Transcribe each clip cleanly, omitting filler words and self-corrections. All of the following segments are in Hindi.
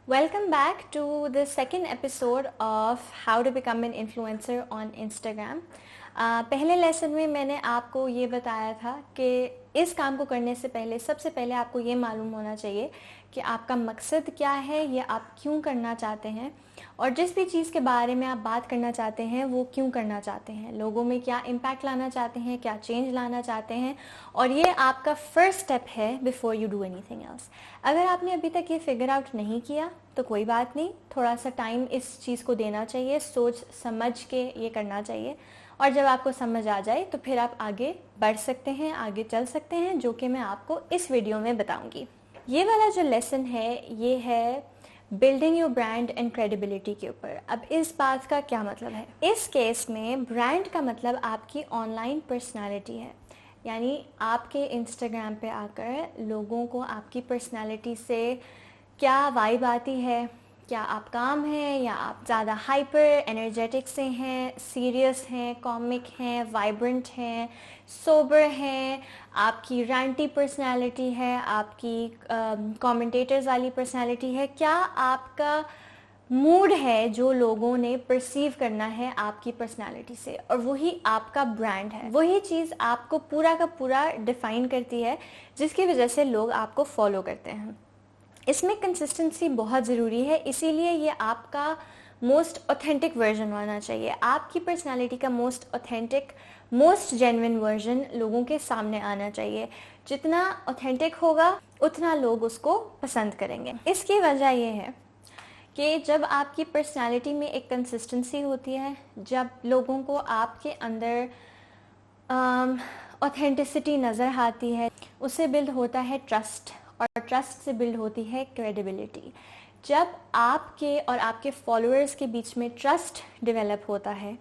Welcome back to the second episode of How to Become an Influencer on Instagram. पहले लेसन में मैंने आपको ये बताया था कि इस काम को करने से पहले सबसे पहले आपको ये मालूम होना चाहिए कि आपका मकसद क्या है, ये आप क्यों करना चाहते हैं और जिस भी चीज़ के बारे में आप बात करना चाहते हैं वो क्यों करना चाहते हैं, लोगों में क्या इम्पैक्ट लाना चाहते हैं, क्या चेंज लाना चाहते हैं। और ये आपका फर्स्ट स्टेप है before you do anything else. अगर आपने अभी तक ये फिगर आउट नहीं किया तो कोई बात नहीं, थोड़ा सा टाइम इस चीज़ को देना चाहिए, सोच समझ के ये करना चाहिए और जब आपको समझ आ जाए तो फिर आप आगे बढ़ सकते हैं, आगे चल सकते हैं, जो कि मैं आपको इस वीडियो में बताऊंगी। ये वाला जो लेसन है ये है building your brand and credibility के ऊपर। अब इस बात का क्या मतलब है? इस केस में ब्रांड का मतलब आपकी ऑनलाइन पर्सनालिटी है, यानी आपके इंस्टाग्राम पे आकर लोगों को आपकी पर्सनालिटी से क्या वाइब आती है, क्या आप काम हैं या आप ज़्यादा हाइपर एनर्जेटिक से हैं, सीरियस हैं, कॉमिक हैं, वाइब्रेंट हैं, सोबर हैं, आपकी रैंटी पर्सनालिटी है, आपकी कमेंटेटर्स वाली पर्सनालिटी है, क्या आपका मूड है जो लोगों ने परसीव करना है आपकी पर्सनालिटी से, और वही आपका ब्रांड है। वही चीज़ आपको पूरा का पूरा डिफाइन करती है जिसकी वजह से लोग आपको फॉलो करते हैं। इसमें कंसिस्टेंसी बहुत ज़रूरी है, इसीलिए ये आपका मोस्ट ऑथेंटिक वर्जन होना चाहिए। आपकी पर्सनालिटी का most authentic, most genuine version लोगों के सामने आना चाहिए। जितना ऑथेंटिक होगा उतना लोग उसको पसंद करेंगे। इसकी वजह ये है कि जब आपकी पर्सनालिटी में एक कंसिस्टेंसी होती है, जब लोगों को आपके अंदर ऑथेंटिसिटी नज़र आती है, उससे बिल्ड होता है ट्रस्ट और ट्रस्ट से बिल्ड होती है क्रेडिबिलिटी। जब आपके और आपके फॉलोअर्स के बीच में ट्रस्ट डेवलप होता है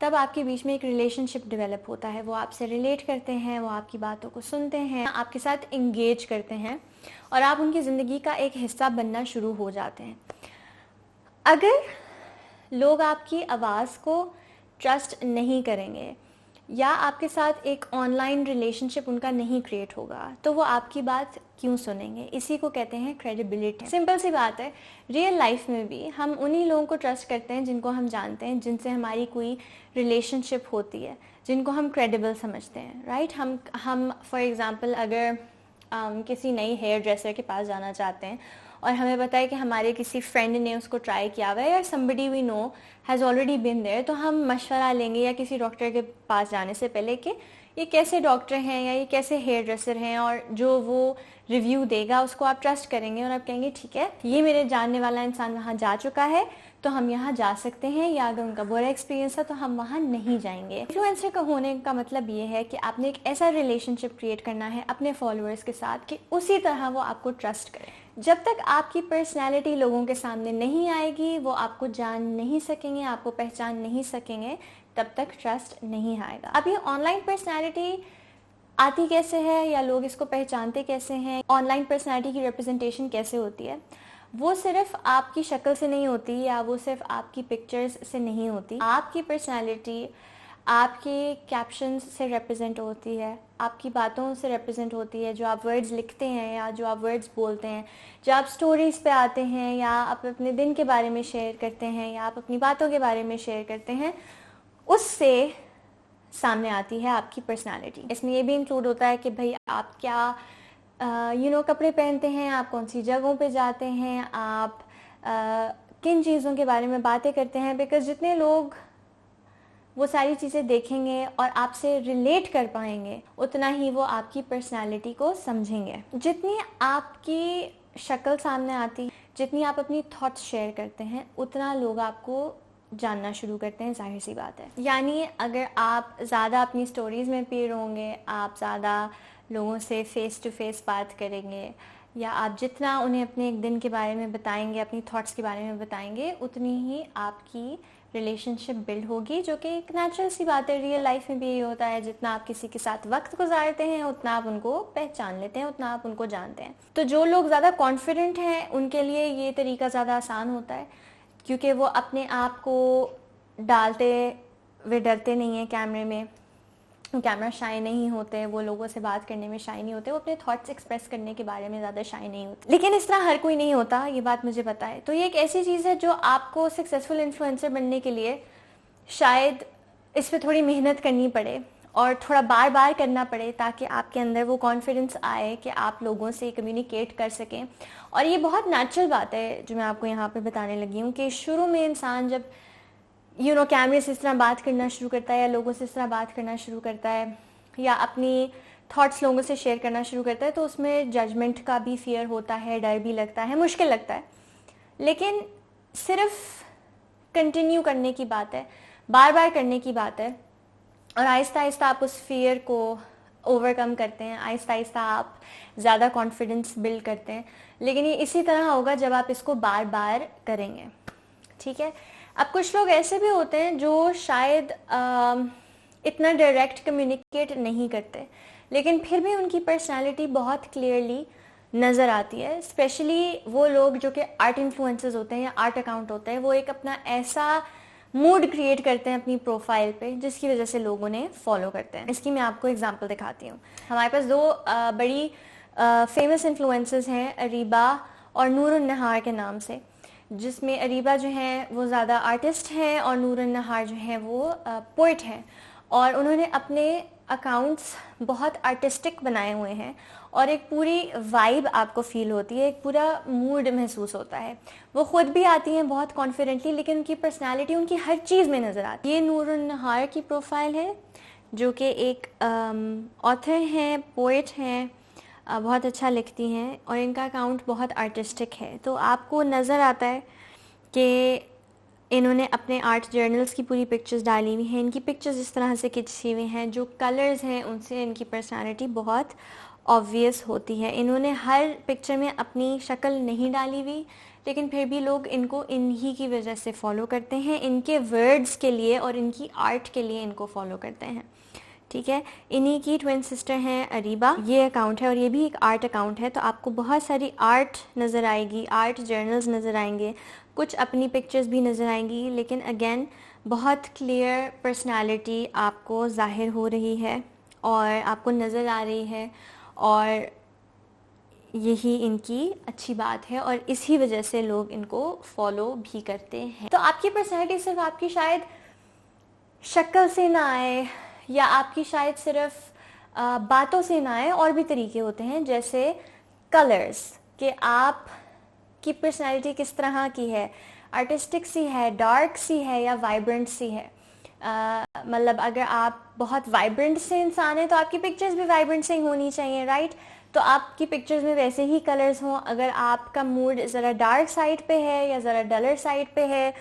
तब आपके बीच में एक रिलेशनशिप डेवलप होता है। वो आपसे रिलेट करते हैं, वो आपकी बातों को सुनते हैं, आपके साथ इंगेज करते हैं और आप उनकी ज़िंदगी का एक हिस्सा बनना शुरू हो जाते हैं। अगर लोग आपकी आवाज़ को ट्रस्ट नहीं करेंगे या आपके साथ एक ऑनलाइन रिलेशनशिप उनका नहीं क्रिएट होगा तो वो आपकी बात क्यों सुनेंगे? इसी को कहते हैं क्रेडिबिलिटी। सिंपल सी बात है, रियल लाइफ में भी हम उन्हीं लोगों को ट्रस्ट करते हैं जिनको हम जानते हैं, जिनसे हमारी कोई रिलेशनशिप होती है, जिनको हम क्रेडिबल समझते हैं, राइट। हम फॉर एग्ज़ाम्पल अगर किसी नई हेयर ड्रेसर के पास जाना चाहते हैं और हमें पता है कि हमारे किसी फ्रेंड ने उसको ट्राई किया हुआ है या somebody we know has already been there, तो हम मशवरा लेंगे या किसी डॉक्टर के पास जाने से पहले कि ये कैसे डॉक्टर हैं या ये कैसे हेयर ड्रेसर हैं, और जो वो रिव्यू देगा उसको आप ट्रस्ट करेंगे और आप कहेंगे ठीक है, ये मेरे जानने वाला इंसान वहाँ जा चुका है तो हम यहाँ जा सकते हैं, या अगर उनका बुरा एक्सपीरियंस है तो हम वहाँ नहीं जाएंगे। इन्फ्लुएंसर का होने का मतलब ये है कि आपने एक ऐसा रिलेशनशिप क्रिएट करना है अपने फॉलोअर्स के साथ कि उसी तरह वो आपको ट्रस्ट करें। जब तक आपकी पर्सनैलिटी लोगों के सामने नहीं आएगी, वो आपको जान नहीं सकेंगे, आपको पहचान नहीं सकेंगे, तब तक ट्रस्ट नहीं आएगा। अब ये ऑनलाइन पर्सनैलिटी आती कैसे है या लोग इसको पहचानते कैसे हैं, ऑनलाइन पर्सनैलिटी की रिप्रेजेंटेशन कैसे होती है, वो सिर्फ आपकी शक्ल से नहीं होती या वो सिर्फ आपकी पिक्चर्स से नहीं होती। आपकी पर्सनैलिटी आपके कैप्शंस से रिप्रेजेंट होती है, आपकी बातों से रिप्रेजेंट होती है, जो आप वर्ड्स लिखते हैं या जो आप वर्ड्स बोलते हैं, जो आप स्टोरीज़ पे आते हैं या आप अपने दिन के बारे में शेयर करते हैं या आप अपनी बातों के बारे में शेयर करते हैं, उससे सामने आती है आपकी पर्सनालिटी। इसमें ये भी इंक्लूड होता है कि भाई आप क्या कपड़े पहनते हैं, आप कौन सी जगहों पे जाते हैं, आप किन चीज़ों के बारे में बातें करते हैं, बिकॉज जितने लोग वो सारी चीज़ें देखेंगे और आपसे रिलेट कर पाएंगे उतना ही वो आपकी पर्सनालिटी को समझेंगे। जितनी आपकी शक्ल सामने आती, जितनी आप अपनी थॉट्स शेयर करते हैं, उतना लोग आपको जानना शुरू करते हैं, जाहिर सी बात है। यानी अगर आप ज़्यादा अपनी स्टोरीज़ में पीर होंगे, आप ज़्यादा लोगों से फ़ेस टू फेस बात करेंगे या आप जितना उन्हें अपने एक दिन के बारे में बताएंगे, अपनी थॉट्स के बारे में बताएंगे, उतनी ही आपकी रिलेशनशिप बिल्ड होगी, जो कि एक नेचुरल सी बात है। रियल लाइफ में भी यही होता है, जितना आप किसी के साथ वक्त गुजारते हैं उतना आप उनको पहचान लेते हैं, उतना आप उनको जानते हैं। तो जो लोग ज़्यादा कॉन्फिडेंट हैं उनके लिए ये तरीका ज़्यादा आसान होता है, क्योंकि वो अपने आप को डालते वे डरते नहीं हैं कैमरे में, वो कैमरा शाई नहीं होते, वो लोगों से बात करने में शाई नहीं होते, वो अपने थॉट्स एक्सप्रेस करने के बारे में ज़्यादा शाई नहीं होते। लेकिन इस तरह हर कोई नहीं होता, ये बात मुझे पता है। तो ये एक ऐसी चीज़ है जो आपको सक्सेसफुल इन्फ्लुएंसर बनने के लिए शायद इस पर थोड़ी मेहनत करनी पड़े और थोड़ा बार बार करना पड़े, ताकि आपके अंदर वो कॉन्फिडेंस आए कि आप लोगों से कम्युनिकेट कर सकें। और ये बहुत नेचुरल बात है जो मैं आपको यहाँ पे बताने लगी हूँ कि शुरू में इंसान जब कैमरे से इस तरह बात करना शुरू करता है, या लोगों से इस तरह बात करना शुरू करता है, या अपनी थॉट्स लोगों से शेयर करना शुरू करता है, तो उसमें जजमेंट का भी फियर होता है, डर भी लगता है, मुश्किल लगता है। लेकिन सिर्फ कंटिन्यू करने की बात है, बार बार करने की बात है, और आहिस्ता आहिस्ता आप उस फियर को ओवरकम करते हैं, आहिस्ता आहिस्ता आप ज़्यादा कॉन्फिडेंस बिल्ड करते हैं। लेकिन ये इसी तरह होगा जब आप इसको बार बार करेंगे, ठीक है। अब कुछ लोग ऐसे भी होते हैं जो शायद इतना डायरेक्ट कम्युनिकेट नहीं करते, लेकिन फिर भी उनकी पर्सनालिटी बहुत क्लियरली नज़र आती है। स्पेशली वो लोग जो कि आर्ट इन्फ्लुएंसर्स होते हैं या आर्ट अकाउंट होते हैं, वो एक अपना ऐसा मूड क्रिएट करते हैं अपनी प्रोफाइल पे जिसकी वजह से लोग उन्हें फॉलो करते हैं। इसकी मैं आपको एग्जांपल दिखाती हूँ। हमारे पास दो बड़ी फेमस इन्फ्लुएंसर्स हैं, अरीबा और नूरुन नहार के नाम से, जिसमें अरीबा जो है वो ज़्यादा आर्टिस्ट हैं और नूरुन नहार जो है वो पोइट हैं। और उन्होंने अपने अकाउंट्स बहुत आर्टिस्टिक बनाए हुए हैं और एक पूरी वाइब आपको फील होती है, एक पूरा मूड महसूस होता है। वो खुद भी आती हैं बहुत कॉन्फिडेंटली, लेकिन उनकी पर्सनालिटी उनकी हर चीज़ में नज़र आती है। ये नूरुन नहार की प्रोफाइल है, जो कि एक ऑथर हैं, पोइट हैं, बहुत अच्छा लिखती हैं, और इनका अकाउंट बहुत आर्टिस्टिक है। तो आपको नज़र आता है कि इन्होंने अपने आर्ट जर्नल्स की पूरी पिक्चर्स डाली हुई हैं। इनकी पिक्चर्स इस तरह से खिंची हुई हैं, जो कलर्स हैं उनसे इनकी पर्सनालिटी बहुत ऑब्वियस होती है। इन्होंने हर पिक्चर में अपनी शक्ल नहीं डाली हुई, लेकिन फिर भी लोग इनको इन्हीं की वजह से फॉलो करते हैं, इनके वर्ड्स के लिए और इनकी आर्ट के लिए इनको फॉलो करते हैं, ठीक है। इन्हीं की ट्विन सिस्टर हैं अरीबा, ये अकाउंट है और ये भी एक आर्ट अकाउंट है। तो आपको बहुत सारी आर्ट नज़र आएगी, आर्ट जर्नल्स नज़र आएंगे, कुछ अपनी पिक्चर्स भी नज़र आएंगी, लेकिन अगेन बहुत क्लियर पर्सनालिटी आपको ज़ाहिर हो रही है और आपको नज़र आ रही है, और यही इनकी अच्छी बात है और इसी वजह से लोग इनको फॉलो भी करते हैं। तो आपकी पर्सनालिटी सिर्फ आपकी शायद शक्ल से ना आए, या आपकी शायद सिर्फ बातों से ना आए, और भी तरीके होते हैं, जैसे कलर्स, कि आप की पर्सनालिटी किस तरह की है, आर्टिस्टिक सी है, डार्क सी है, या वाइब्रेंट सी है। मतलब अगर आप बहुत वाइब्रेंट से इंसान हैं तो आपकी पिक्चर्स भी वाइब्रेंट से ही होनी चाहिए, राइट। तो आपकी पिक्चर्स में वैसे ही कलर्स हों। अगर आपका मूड ज़रा डार्क साइड पे है या ज़रा डलर साइड पे है,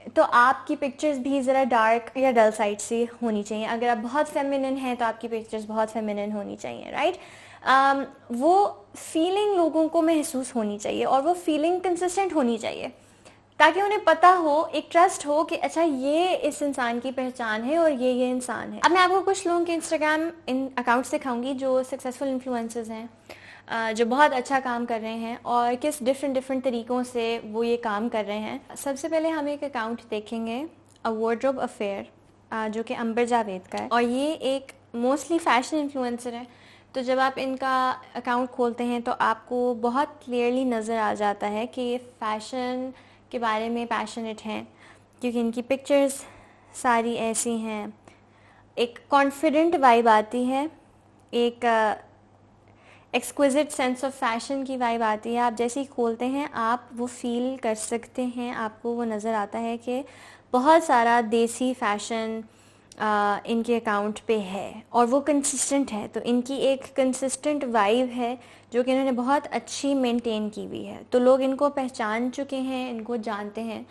तो आपकी पिक्चर्स भी ज़रा डार्क या डल साइड से होनी चाहिए। अगर आप बहुत फेमिनिन हैं तो आपकी पिक्चर्स बहुत फेमिनिन होनी चाहिए, राइट। वो फीलिंग लोगों को महसूस होनी चाहिए और वो फीलिंग कंसिस्टेंट होनी चाहिए, ताकि उन्हें पता हो, एक ट्रस्ट हो कि अच्छा ये इस इंसान की पहचान है और ये इंसान है। अब मैं आपको कुछ लोगों के इंस्टाग्राम अकाउंट्स दिखाऊंगी जो सक्सेसफुल इन्फ्लुएंसर्स हैं, जो बहुत अच्छा काम कर रहे हैं और किस डिफरेंट तरीक़ों से वो ये काम कर रहे हैं। सबसे पहले हम एक अकाउंट देखेंगे, अ वार्डरोब अफेयर, जो कि अंबर जावेद का है, और ये एक मोस्टली फ़ैशन इन्फ्लुएंसर है। तो जब आप इनका अकाउंट खोलते हैं तो आपको बहुत क्लियरली नज़र आ जाता है कि ये फ़ैशन के बारे में पैशनेट हैं, क्योंकि इनकी पिक्चर्स सारी ऐसी हैं। एक कॉन्फिडेंट वाइब आती है, एक एक्सक्विजिट सेंस ऑफ फैशन की वाइब आती है। आप जैसे ही खोलते हैं आप वो फील कर सकते हैं, आपको वो नज़र आता है कि बहुत सारा देसी फैशन इनके अकाउंट पे है और वो कंसिस्टेंट है। तो इनकी एक कंसिस्टेंट वाइब है जो कि इन्होंने बहुत अच्छी मेंटेन की हुई है। तो लोग इनको पहचान चुके हैं, इनको जानते हैं।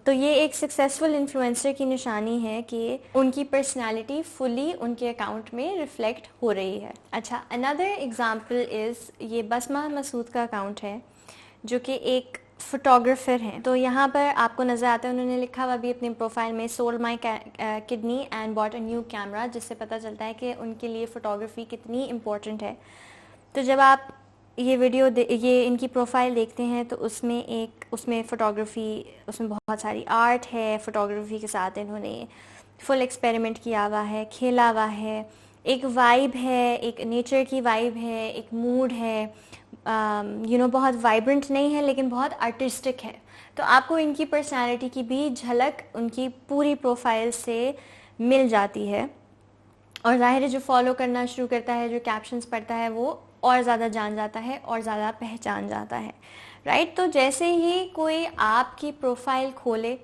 तो ये एक सक्सेसफुल इन्फ्लुएंसर की निशानी है कि उनकी पर्सनालिटी फुली उनके अकाउंट में रिफ्लेक्ट हो रही है। अच्छा, अनदर एग्जांपल इज़ ये बसमा मसूद का अकाउंट है, जो कि एक फ़ोटोग्राफ़र हैं। तो यहाँ पर आपको नज़र आता है उन्होंने लिखा हुआ भी अपनी प्रोफाइल में, sold my kidney and bought a new camera, जिससे पता चलता है कि उनके लिए फ़ोटोग्राफ़ी कितनी इम्पोर्टेंट है। तो जब आप ये वीडियो ये इनकी प्रोफाइल देखते हैं तो उसमें फ़ोटोग्राफ़ी, उसमें बहुत सारी आर्ट है, फ़ोटोग्राफ़ी के साथ इन्होंने फुल एक्सपेरिमेंट किया हुआ है, खेला हुआ है, एक वाइब है, एक नेचर की वाइब है, एक मूड है, बहुत वाइब्रेंट नहीं है लेकिन बहुत आर्टिस्टिक है। तो आपको इनकी पर्सनालिटी की भी झलक उनकी पूरी प्रोफाइल से मिल जाती है। और ज़ाहिर है जो फॉलो करना शुरू करता है, जो कैप्शंस पढ़ता है, वो और ज़्यादा जान जाता है और ज़्यादा पहचान जाता है, राइट। तो जैसे ही कोई आपकी प्रोफाइल खोले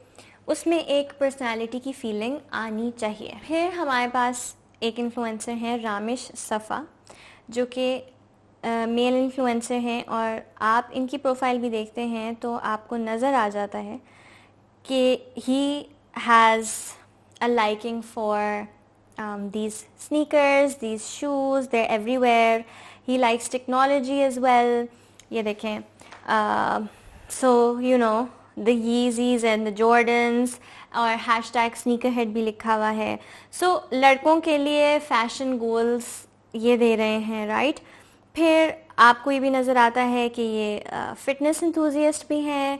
उसमें एक पर्सनालिटी की फीलिंग आनी चाहिए। फिर हमारे पास एक इन्फ्लुएंसर हैं रामेश सफ़ा, जो कि मेल इन्फ्लुएंसर हैं, और आप इनकी प्रोफाइल भी देखते हैं तो आपको नज़र आ जाता है कि he has a liking for these sneakers, these shoes, they're everywhere. He likes technology as well. ये देखें, so the Yeezys and the Jordans, और hashtag sneakerhead भी लिखा हुआ है। so लड़कों के लिए फैशन गोल्स ये दे रहे हैं, राइट। फिर आपको ये भी नज़र आता है कि ये फिटनेस इंथुजियस्ट भी हैं,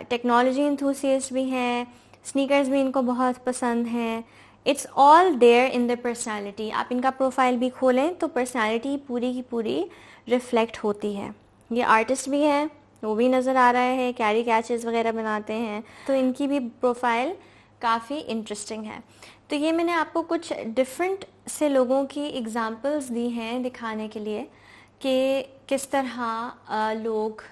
टेक्नोलॉजी इंथुजियस्ट भी हैं, स्नीकर्स भी इनको बहुत पसंद हैं। It's all there in the personality. आप इनका प्रोफाइल भी खोलें तो पर्सनैलिटी पूरी की पूरी रिफ्लेक्ट होती है। ये आर्टिस्ट भी हैं, वो भी नज़र आ रहा है, कैरी कैचेस वगैरह बनाते हैं, तो इनकी भी प्रोफाइल काफ़ी इंटरेस्टिंग है। तो ये मैंने आपको कुछ डिफरेंट से लोगों की एग्जांपल्स दी हैं दिखाने के लिए कि किस तरह लोग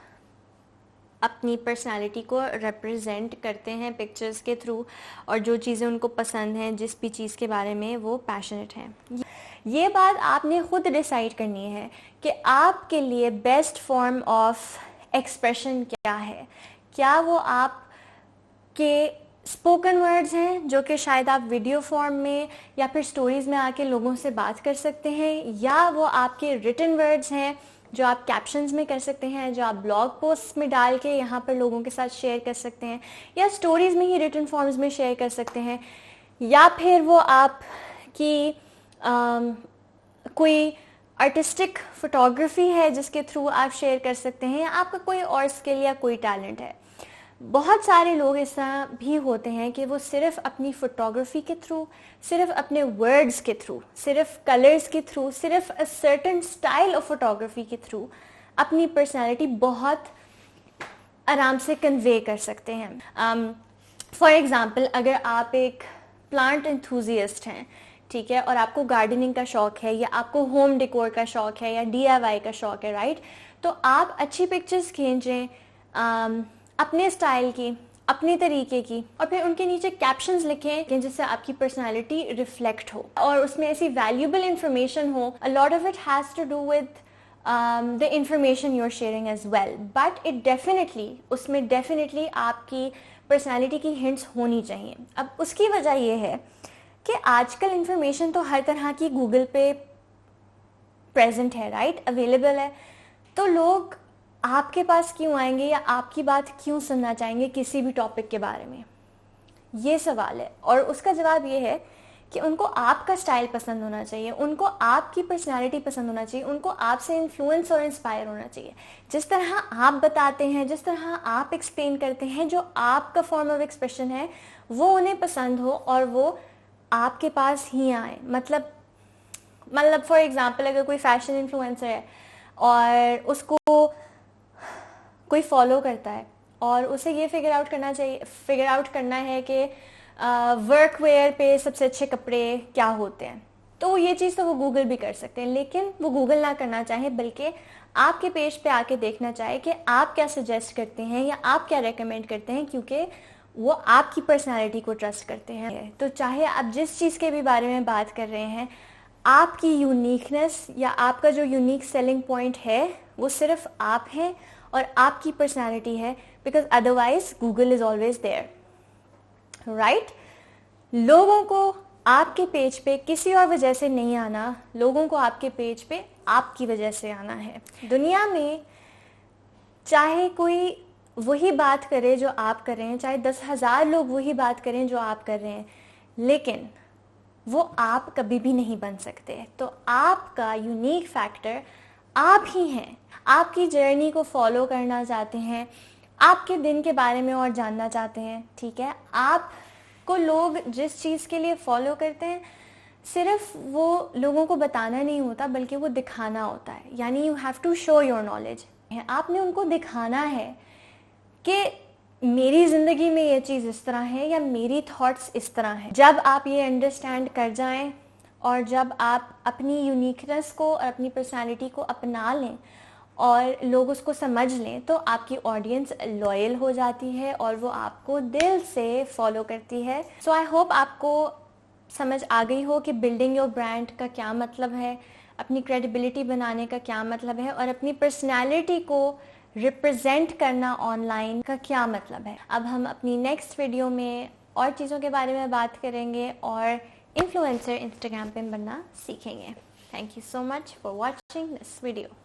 अपनी पर्सनालिटी को रिप्रेजेंट करते हैं पिक्चर्स के थ्रू, और जो चीज़ें उनको पसंद हैं, जिस भी चीज़ के बारे में वो पैशनेट हैं। ये बात आपने खुद डिसाइड करनी है कि आपके लिए बेस्ट फॉर्म ऑफ एक्सप्रेशन क्या है। क्या वो आप के स्पोकन वर्ड्स हैं जो कि शायद आप वीडियो फॉर्म में या फिर स्टोरीज़ में आके लोगों से बात कर सकते हैं, या वो आपके रिटन वर्ड्स हैं जो आप कैप्शंस में कर सकते हैं, जो आप ब्लॉग पोस्ट में डाल के यहाँ पर लोगों के साथ शेयर कर सकते हैं, या स्टोरीज़ में ही रिटन फॉर्म्स में शेयर कर सकते हैं, या फिर वो आप की कोई आर्टिस्टिक फोटोग्राफी है जिसके थ्रू आप शेयर कर सकते हैं, या आपका कोई और स्किल या कोई टैलेंट है। बहुत सारे लोग इस तरह भी होते हैं कि वो सिर्फ अपनी फोटोग्राफी के थ्रू, सिर्फ अपने वर्ड्स के थ्रू, सिर्फ कलर्स के थ्रू, सिर्फ a certain style of photography के थ्रू अपनी पर्सनालिटी बहुत आराम से कन्वे कर सकते हैं। फॉर एग्ज़ाम्पल, अगर आप एक प्लांट एंथुजियस्ट हैं, ठीक है, और आपको गार्डनिंग का शौक़ है, या आपको होम डेकोर का शौक़ है, या DIY का शौक़ है, राइट, तो आप अच्छी पिक्चर्स खींचें अपने स्टाइल की, अपने तरीके की, और फिर उनके नीचे कैप्शंस लिखें जिससे आपकी पर्सनालिटी रिफ्लेक्ट हो और उसमें ऐसी वैल्यूएबल इंफॉर्मेशन हो। A lot of it has to do with the information you are sharing as well, but it definitely, उसमें डेफिनेटली आपकी पर्सनालिटी की हिंट्स होनी चाहिए। अब उसकी वजह यह है कि आजकल इंफॉर्मेशन तो हर तरह की गूगल पे प्रेजेंट है, राइट, अवेलेबल है। तो लोग आपके पास क्यों आएंगे या आपकी बात क्यों सुनना चाहेंगे किसी भी टॉपिक के बारे में, ये सवाल है। और उसका जवाब ये है कि उनको आपका स्टाइल पसंद होना चाहिए, उनको आपकी पर्सनालिटी पसंद होना चाहिए, उनको आपसे इन्फ्लुएंस और इंस्पायर होना चाहिए। जिस तरह आप बताते हैं, जिस तरह आप एक्सप्लेन करते हैं, जो आपका फॉर्म ऑफ एक्सप्रेशन है, वो उन्हें पसंद हो और वो आपके पास ही आए। मतलब फॉर एग्जाम्पल, अगर कोई फैशन इन्फ्लुएंसर है और उसको कोई फॉलो करता है और उसे ये फिगर आउट करना है कि वर्क वेयर पे सबसे अच्छे कपड़े क्या होते हैं, तो ये चीज़ तो वो गूगल भी कर सकते हैं, लेकिन वो गूगल ना करना चाहे, बल्कि आपके पेज पे आके देखना चाहे कि आप क्या सजेस्ट करते हैं या आप क्या रेकमेंड करते हैं, क्योंकि वो आपकी पर्सनालिटी को ट्रस्ट करते हैं। तो चाहे आप जिस चीज़ के भी बारे में बात कर रहे हैं, आपकी यूनिकनेस या आपका जो यूनिक सेलिंग पॉइंट है वो सिर्फ आप हैं और आपकी पर्सनालिटी है, because otherwise Google is always there, right. लोगों को आपके पेज पे किसी और वजह से नहीं आना, लोगों को आपके पेज पे आपकी वजह से आना है। दुनिया में चाहे कोई वही बात करे जो आप कर रहे हैं, चाहे 10,000 लोग वही बात करें जो आप कर रहे हैं, लेकिन वो आप कभी भी नहीं बन सकते। तो आपका यूनिक फैक्टर आप ही हैं। आपकी जर्नी को फॉलो करना चाहते हैं, आपके दिन के बारे में और जानना चाहते हैं, ठीक है, आपको जिसको लोग जिस चीज़ के लिए फॉलो करते हैं, सिर्फ वो लोगों को बताना नहीं होता बल्कि वो दिखाना होता है। यानी you have to show your knowledge. आपने उनको दिखाना है कि मेरी ज़िंदगी में ये चीज़ इस तरह है या मेरी थॉट्स इस तरह हैं। जब आप ये अंडरस्टैंड कर जाएं और जब आप अपनी यूनिकनेस को और अपनी पर्सनालिटी को अपना लें और लोग उसको समझ लें, तो आपकी ऑडियंस लॉयल हो जाती है और वो आपको दिल से फॉलो करती है। सो आई होप आपको समझ आ गई हो कि बिल्डिंग योर ब्रांड का क्या मतलब है, अपनी क्रेडिबिलिटी बनाने का क्या मतलब है और अपनी पर्सनैलिटी को रिप्रेजेंट करना ऑनलाइन का क्या मतलब है। अब हम अपनी नेक्स्ट वीडियो में और चीज़ों के बारे में बात करेंगे और इन्फ्लुएंसर इंस्टाग्राम पे बनना सीखेंगे। Thank you so much for watching this video.